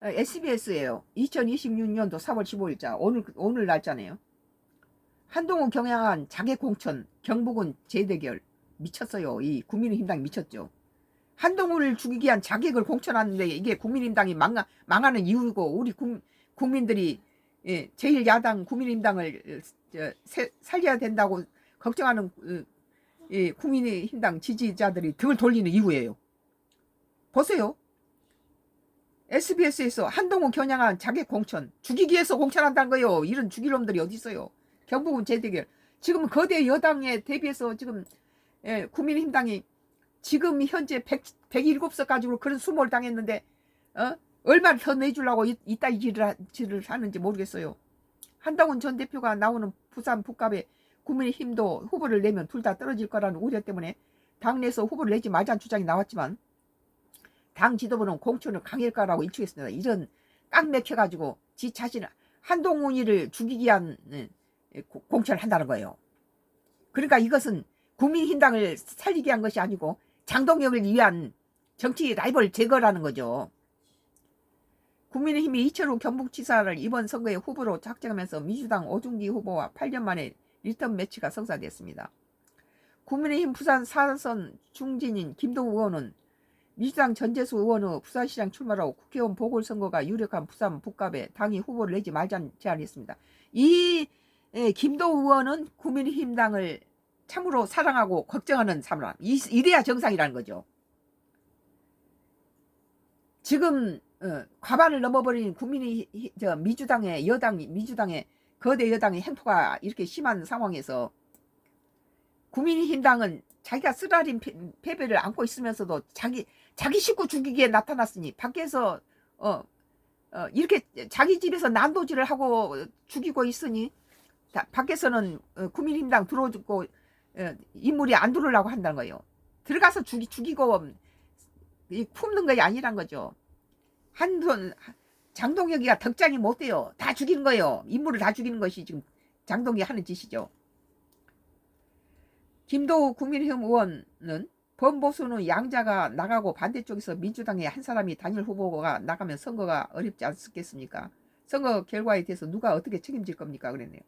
SBS예요. 2026년도 4월 15일자 오늘 날짜네요. 한동훈 경향한 자객 공천 경북은 재대결. 미쳤어요. 이 국민의힘당이 미쳤죠. 한동훈을 죽이기 위한 자객을 공천하는데 이게 국민의힘당이 망하는 이유고 우리 국민들이 제1야당 국민의힘당을 살려야 된다고 걱정하는 국민의힘당 지지자들이 등을 돌리는 이유예요. 보세요. SBS에서 한동훈 겨냥한 자객 공천 죽이기 위해서 공천한다는 거예요. 이런 죽일 놈들이 어디 있어요. 경북은 재대결. 지금 거대 여당에 대비해서 지금 국민의힘당이 지금 현재 107석 가지고 그런 수모를 당했는데 얼마를 더 내주려고 이따위 질을 하는지 모르겠어요. 한동훈 전 대표가 나오는 부산 북갑에 국민의힘도 후보를 내면 둘 다 떨어질 거라는 우려 때문에 당내에서 후보를 내지 말자는 주장이 나왔지만 당 지도부는 공천을 강요할 거라고 일축했습니다. 이런 깡맥혀가지고 지 자신 한동훈이를 죽이기 위한 공천을 한다는 거예요. 그러니까 이것은 국민힘당을 살리기 위한 것이 아니고 장동혁을 위한 정치 라이벌 제거라는 거죠. 국민의힘이 이철우 경북지사를 이번 선거에 후보로 작정하면서 민주당 오중기 후보와 8년 만에 리턴 매치가 성사됐습니다. 국민의힘 부산 4선 중진인 김동우 의원은 민주당 전재수 의원의 부산시장 출마로 국회의원 보궐선거가 유력한 부산 북갑에 당이 후보를 내지 말자는 제안을 했습니다. 이 김동우 의원은 국민의힘당을 참으로 사랑하고 걱정하는 사람, 이래야 정상이라는 거죠. 지금 과반을 넘어버린 민주당의 거대 여당의 행포가 이렇게 심한 상황에서 국민의힘당은 자기가 쓰라린 패배를 안고 있으면서도 자기 식구 죽이기에 나타났으니 밖에서 이렇게 자기 집에서 난도질을 하고 죽이고 있으니 밖에서는 국민의힘당 들어오고 인물이 안 들어오려고 한다는 거예요. 들어가서 죽이고 품는 것이 아니란 거죠. 장동혁이가 덕장이 못 돼요. 다 죽이는 거예요. 인물을 다 죽이는 것이 지금 장동혁이 하는 짓이죠. 김도우 국민의힘 의원은 범보수는 양자가 나가고 반대쪽에서 민주당의 한 사람이 단일 후보가 나가면 선거가 어렵지 않겠습니까? 선거 결과에 대해서 누가 어떻게 책임질 겁니까? 그랬네요.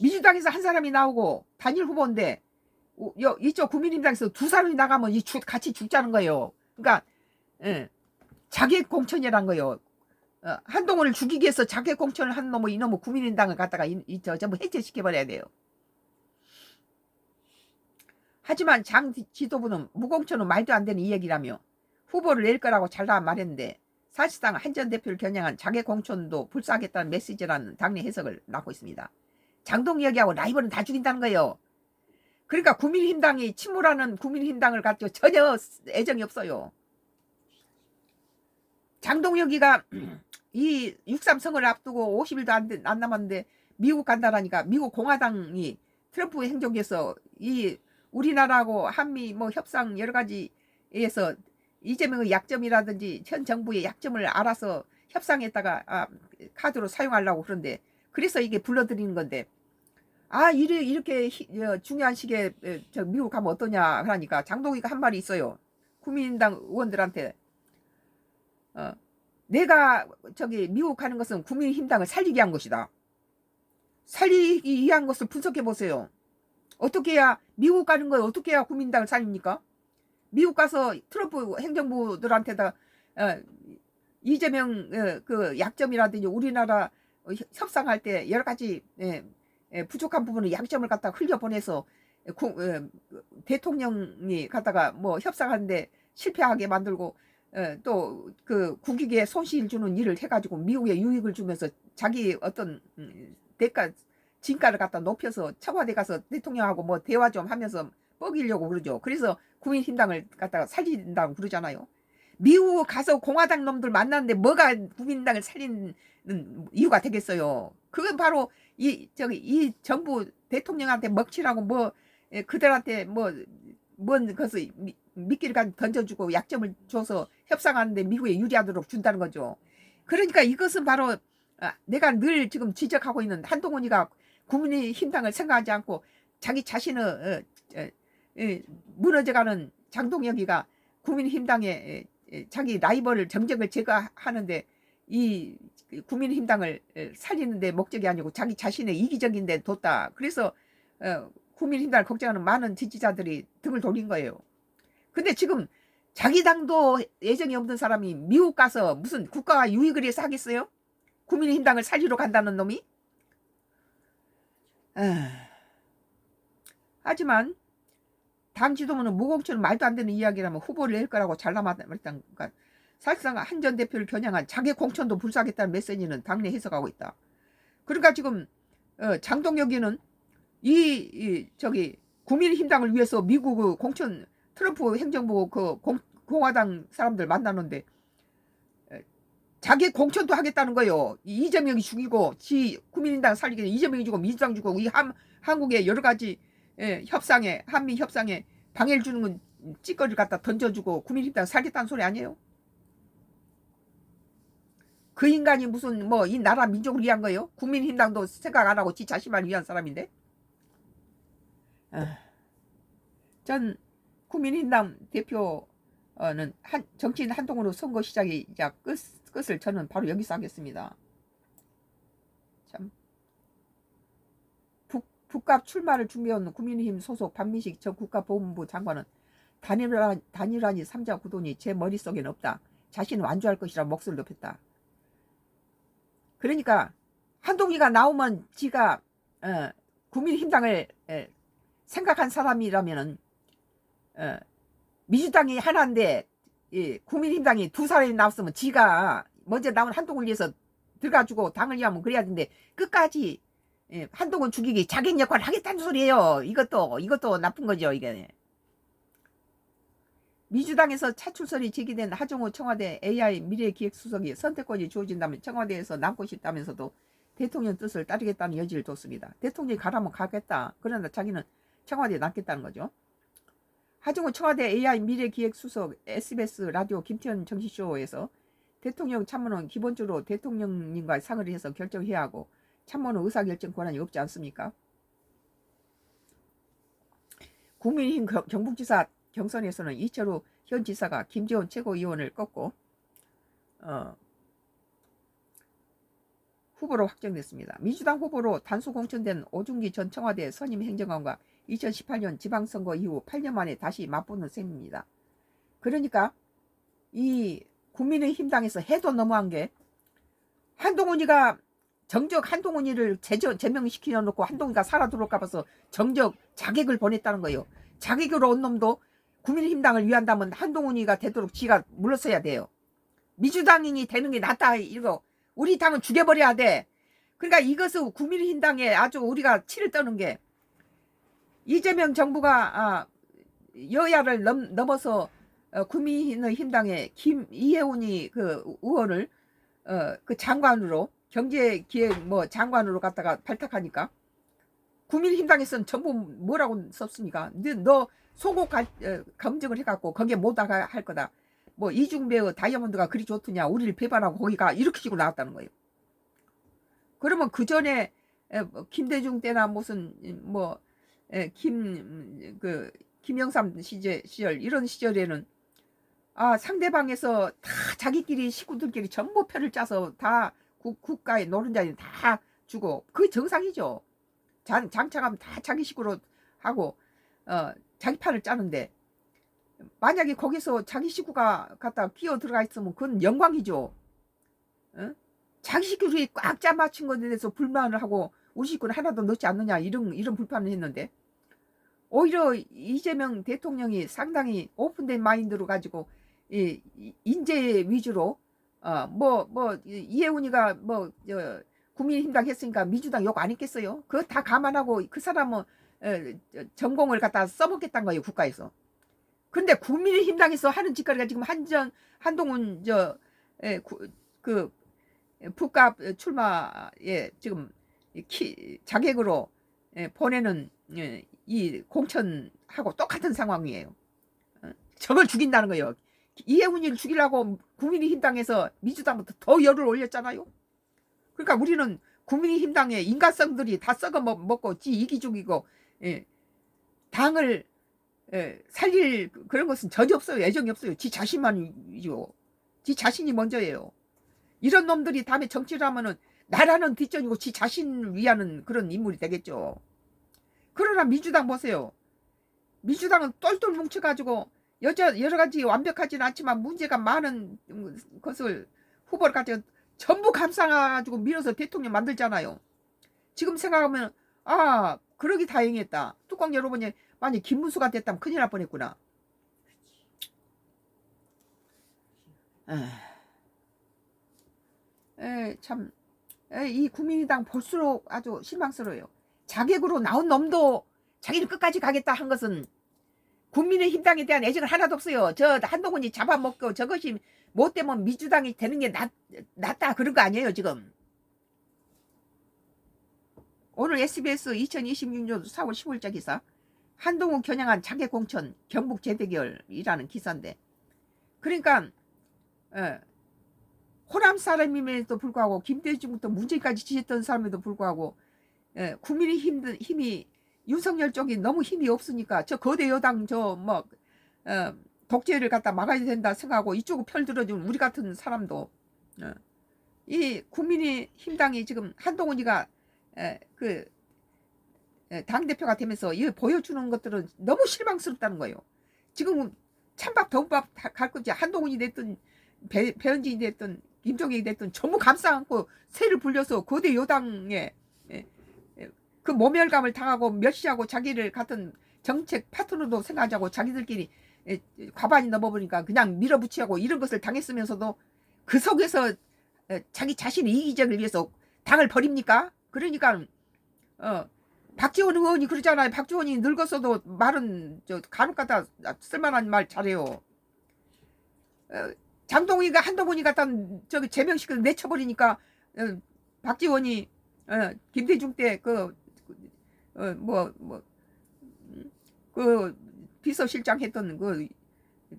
민주당에서 한 사람이 나오고 단일 후보인데 이쪽 국민의힘당에서 두 사람이 나가면 같이 죽자는 거예요. 그러니까 자객 공천이란 거예요. 한동훈을 죽이기 위해서 자객 공천을 한 놈의 이놈의 국민의힘당을 갖다가 전부 해체시켜버려야 돼요. 하지만 장 지도부는 무공천은 말도 안 되는 이야기라며 후보를 낼 거라고 잘라 말했는데 사실상 한 전 대표를 겨냥한 자객 공천도 불사하겠다는 메시지라는 당내 해석을 낳고 있습니다. 장동혁이하고 라이벌은 다 죽인다는 거예요. 그러니까 국민의힘당이 침몰하는 국민의힘당을 가지고 전혀 애정이 없어요. 장동혁이가 이 6.3 선거를 앞두고 50일도 안 남았는데 미국 간다라니까 미국 공화당이 트럼프 행정에서 이 우리나라하고 한미 뭐 협상 여러 가지에서 이재명의 약점이라든지 현 정부의 약점을 알아서 협상했다가 카드로 사용하려고 그런데 그래서 이게 불러들이는 건데 이렇게 중요한 시기에 미국 가면 어떠냐 하니까 장동희가 한 말이 있어요. 국민의힘당 의원들한테 내가 미국 가는 것은 국민의힘당을 살리기 위한 것이다. 살리기 위한 것을 분석해 보세요. 어떻게 해야 미국 가는 거에 어떻게 해야 국민당을 살립니까? 미국 가서 트럼프 행정부들한테다 이재명 그 약점이라든지 우리나라 협상할 때 여러 가지 부족한 부분을 약점을 갖다 흘려보내서 대통령이 갖다가 뭐 협상하는데 실패하게 만들고 또 그 국익에 손실 주는 일을 해가지고 미국에 유익을 주면서 자기 어떤 진가를 갖다 높여서 청와대 가서 대통령하고 뭐 대화 좀 하면서 뻐기려고 그러죠. 그래서 국민힘당을 갖다가 살린다고 그러잖아요. 미국 가서 공화당 놈들 만났는데 뭐가 국민당을 살리는 이유가 되겠어요. 그건 바로 이 정부 대통령한테 먹칠하고 뭐 그들한테 뭔 것을 미끼를 던져주고 약점을 줘서 협상하는데 미국에 유리하도록 준다는 거죠. 그러니까 이것은 바로 내가 늘 지금 지적하고 있는 한동훈이가 국민의힘당을 생각하지 않고 자기 자신의 무너져가는 장동혁이가 국민의힘당에 자기 라이벌을 정적을 제거하는데 이 국민의힘당을 살리는데 목적이 아니고 자기 자신의 이기적인 데 뒀다. 그래서 국민의힘당을 걱정하는 많은 지지자들이 등을 돌린 거예요. 근데 지금 자기 당도 예정이 없는 사람이 미국 가서 무슨 국가와 유익을 위해서 하겠어요? 국민의힘당을 살리러 간다는 놈이? 하지만 당 지도부는 무공천 말도 안 되는 이야기라면 후보를 낼 거라고 잘라말했다는 것. 사실상 한 전 대표를 겨냥한 자기 공천도 불사하겠다는 메시지는 당내 해석하고 있다. 그러니까 지금 장동혁이는 저기 국민의힘당을 위해서 미국 공천 트럼프 행정부 공화당 사람들 만나는데 자기 공천도 하겠다는 거예요. 이재명이 죽이고 국민의힘당 살리기 이재명이 주고 민주당 주고 이 한국의 여러 가지 협상에 한미 협상에 방해를 주는 건 찌꺼기를 갖다 던져주고 국민의힘당 살겠다는 소리 아니에요? 그 인간이 무슨 뭐 이 나라 민족을 위한 거예요? 국민의힘당도 생각 안 하고 지 자신만 위한 사람인데. 전 국민의힘당 대표는 정치인 한동훈으로 선거 시작이 이제 끝을 저는 바로 여기서 하겠습니다. 참. 북갑 출마를 준비해온 국민의힘 소속 반민식 전 국가보훈부 장관은 단일화니 삼자 구도니 제 머릿속에는 없다. 자신은 완주할 것이라 목소리를 높였다. 그러니까 한동희가 나오면 지가 국민의힘당을 생각한 사람이라면은 민주당이 하나인데 국민의힘당이 두 사람이 나왔으면 지가 먼저 나온 한동훈을 위해서 들어가지고 당을 위하면 그래야 되는데 끝까지 한동훈 죽이기 자객 역할을 하겠다는 소리예요. 이것도 나쁜 거죠. 이게 민주당에서 차출설이 제기된 하정우 청와대 AI 미래기획수석이 선택권이 주어진다면 청와대에서 남고 싶다면서도 대통령 뜻을 따르겠다는 여지를 뒀습니다. 대통령이 가라면 가겠다. 그러나 자기는 청와대에 남겠다는 거죠. 하정우 청와대 AI 미래기획수석 SBS 라디오 김태현 정치쇼에서 대통령 참모는 기본적으로 대통령님과 상의를 해서 결정해야 하고 참모는 의사결정 권한이 없지 않습니까? 국민의힘 경북지사 경선에서는 이철우 현 지사가 김재원 최고위원을 꺾고 후보로 확정됐습니다. 민주당 후보로 단수 공천된 오중기 전 청와대 선임 행정관과 2018년 지방선거 이후 8년 만에 다시 맞붙는 셈입니다. 그러니까 이 국민의힘당에서 해도 너무한 게 한동훈이가 정적 한동훈이를 제명시켜 놓고 한동훈이가 살아 들어올까 봐서 정적 자객을 보냈다는 거예요. 자객으로 온 놈도 국민의힘당을 위한다면 한동훈이가 되도록 지가 물러서야 돼요. 민주당인이 되는 게 낫다. 이거 우리 당은 죽여버려야 돼. 그러니까 이것을 국민의힘당에 아주 우리가 치를 떠는 게 이재명 정부가 여야를 넘어서 국민의힘당의 이해운이 그 의원을 그 장관으로 경제기획 장관으로 갖다가 발탁하니까 국민의힘당에서는 전부 뭐라고 썼습니까? 너 소고 검증을 해갖고 거기에 못 할 거다. 뭐 이중배우 다이아몬드가 그리 좋더냐 우리를 배반하고 거기가 이렇게 시고 나왔다는 거예요. 그러면 그 전에 김대중 때나 무슨 김영삼 시절 이런 시절에는 상대방에서 다 자기끼리 식구들끼리 전부 표를 짜서 다 국가의 노른자들 다 주고 그 정상이죠. 장차가면 다 자기 식구로 하고 자기 판을 짜는데 만약에 거기서 자기 식구가 갖다 끼어 들어가 있으면 그건 영광이죠. 자기 식구들이 꽉 짜맞춘 것에 대해서 불만을 하고 우리 식구는 하나도 넣지 않느냐 이런 불판을 했는데 오히려 이재명 대통령이 상당히 오픈된 마인드로 가지고 인재 위주로 이해운이가 국민의힘당 했으니까 민주당 욕 안 했겠어요? 그거 다 감안하고 그 사람은 전공을 갖다 써먹겠다는 거예요 국가에서. 근데 국민의힘당에서 하는 짓거리가 지금 한동훈 북갑 출마에 지금 자객으로 보내는 이 공천하고 똑같은 상황이에요. 저걸 죽인다는 거예요. 이해운이를 죽이려고 국민의힘당에서 민주당부터 더 열을 올렸잖아요. 그러니까 우리는 국민의힘당의 인간성들이 다 썩어 먹고 지 이기죽이고 당을 살릴 그런 것은 전혀 없어요. 애정이 없어요. 지 자신만이죠. 지 자신이 먼저예요. 이런 놈들이 다음에 정치를 하면은 나라는 뒷전이고 지 자신을 위하는 그런 인물이 되겠죠. 그러나 민주당 보세요. 민주당은 똘똘 뭉쳐가지고 여러 가지 완벽하지는 않지만 문제가 많은 것을 후보를 가지고 전부 감싸가지고 밀어서 대통령 만들잖아요. 지금 생각하면 아 그러기 다행이었다. 뚜껑 열어보니 만약 김문수가 됐다면 큰일 날 뻔했구나. 참, 이 국민의당 볼수록 아주 실망스러워요. 자객으로 나온 놈도 자기는 끝까지 가겠다 한 것은 국민의힘당에 대한 애정은 하나도 없어요. 저 한동훈이 잡아먹고 저것이 뭐 때문에 민주당이 되는 게 낫다 그런 거 아니에요 지금. 오늘 SBS 2026년 4월 15일자 기사 한동훈 겨냥한 자객 공천 경북 재대결이라는 기사인데 그러니까 호남 사람임에도 불구하고 김대중부터 문재인까지 지지했던 사람에도 불구하고 국민의힘이 윤석열 쪽이 너무 힘이 없으니까 저 거대 여당 저 뭐 독재를 갖다 막아야 된다 생각하고 이쪽으로 편들어준 우리 같은 사람도 이 국민의힘당이 지금 한동훈이가 그 당대표가 되면서 이 보여주는 것들은 너무 실망스럽다는 거예요. 지금 찬밥 더운밥 갈 건지 한동훈이 됐든 배현진이 됐든 김종익이 됐든 전부 감싸안고 새를 불려서 거대 여당에 그 모멸감을 당하고 멸시하고 자기를 같은 정책 파트너도 생각하자고 자기들끼리 과반이 넘어버리니까 그냥 밀어붙이고 이런 것을 당했으면서도 그 속에서 자기 자신의 이기적을 위해서 당을 버립니까? 그러니까 박지원 의원이 그러잖아요. 박지원이 늙었어도 말은 저 간혹가다 쓸만한 말 잘해요. 장동희가 한동훈이 갖다 저기 제명시켜 내쳐버리니까 박지원이 김대중 때 그 비서실장 했던 그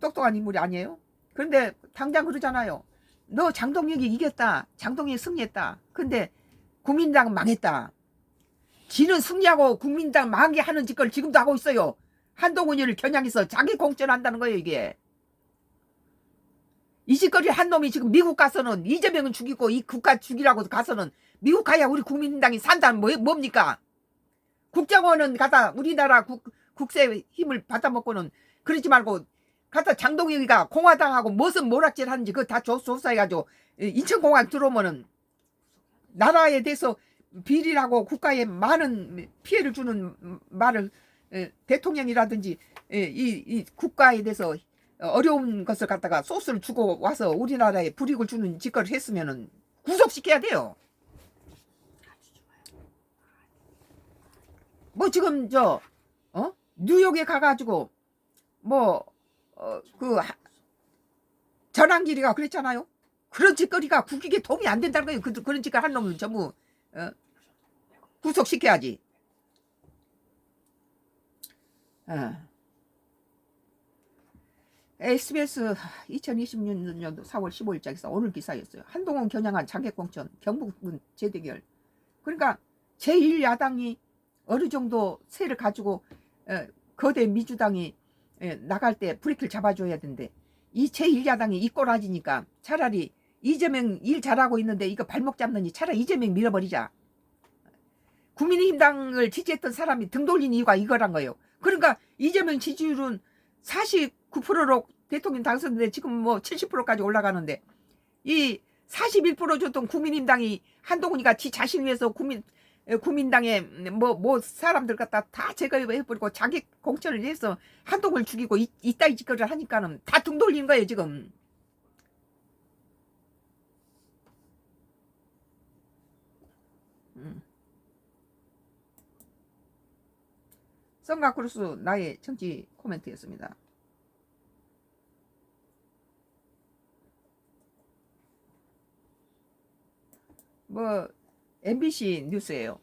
똑똑한 인물이 아니에요? 그런데 당장 그러잖아요. 너 장동혁이 이겼다. 장동혁이 승리했다. 근데 국민당은 망했다. 지는 승리하고 국민당 망하게 하는 짓걸 지금도 하고 있어요. 한동훈이를 겨냥해서 자기 공천한다는 거예요 이게. 이 짓거리 한 놈이 지금 미국 가서는 이재명은 죽이고 이 국가 죽이라고 가서는 미국 가야 우리 국민당이 산다는 뭡니까? 국정원은 가다 우리나라 국세 힘을 받아먹고는 그러지 말고 갖다 장동혁이가 공화당하고 무슨 모락질 하는지 그거 다 조사해가지고 인천공항 들어오면은 나라에 대해서 비리라고 국가에 많은 피해를 주는 말을 대통령이라든지 이 국가에 대해서 어려운 것을 갖다가 소스를 주고 와서 우리나라에 불이익을 주는 짓거리를 했으면은 구속시켜야 돼요. 뭐 지금 뉴욕에 가가지고 전환길이가 그랬잖아요. 그런 짓거리가 국익에 도움이 안 된다는 거예요. 그런 짓거리 한 놈은 전부 구속시켜야지. SBS 2026년도 4월 15일자에서 오늘 기사였어요. 한동훈 겨냥한 자객공천 경북군 재대결. 그러니까 제1야당이 어느 정도 세를 가지고 거대 민주당이 나갈 때 브레이크를 잡아줘야 되는데 이 제1야당이 이 꼬라지니까 차라리 이재명 일 잘하고 있는데 이거 발목 잡느니 차라리 이재명 밀어버리자. 국민의힘당을 지지했던 사람이 등 돌린 이유가 이거란 거예요. 그러니까 이재명 지지율은 49%로 대통령 당선인데 지금 뭐 70%까지 올라가는데 이 41% 줬던 국민의힘당이 한동훈이가 지 자신 위해서 국민당에 뭐 사람들 갖다 다 제거해버리고 자기 공천을 해서 한동훈을 죽이고 이따위 짓거리를 하니까는 다 등 돌리는 거예요 지금. 썬가크루스 나의 정치 코멘트였습니다. 뭐 MBC 뉴스예요.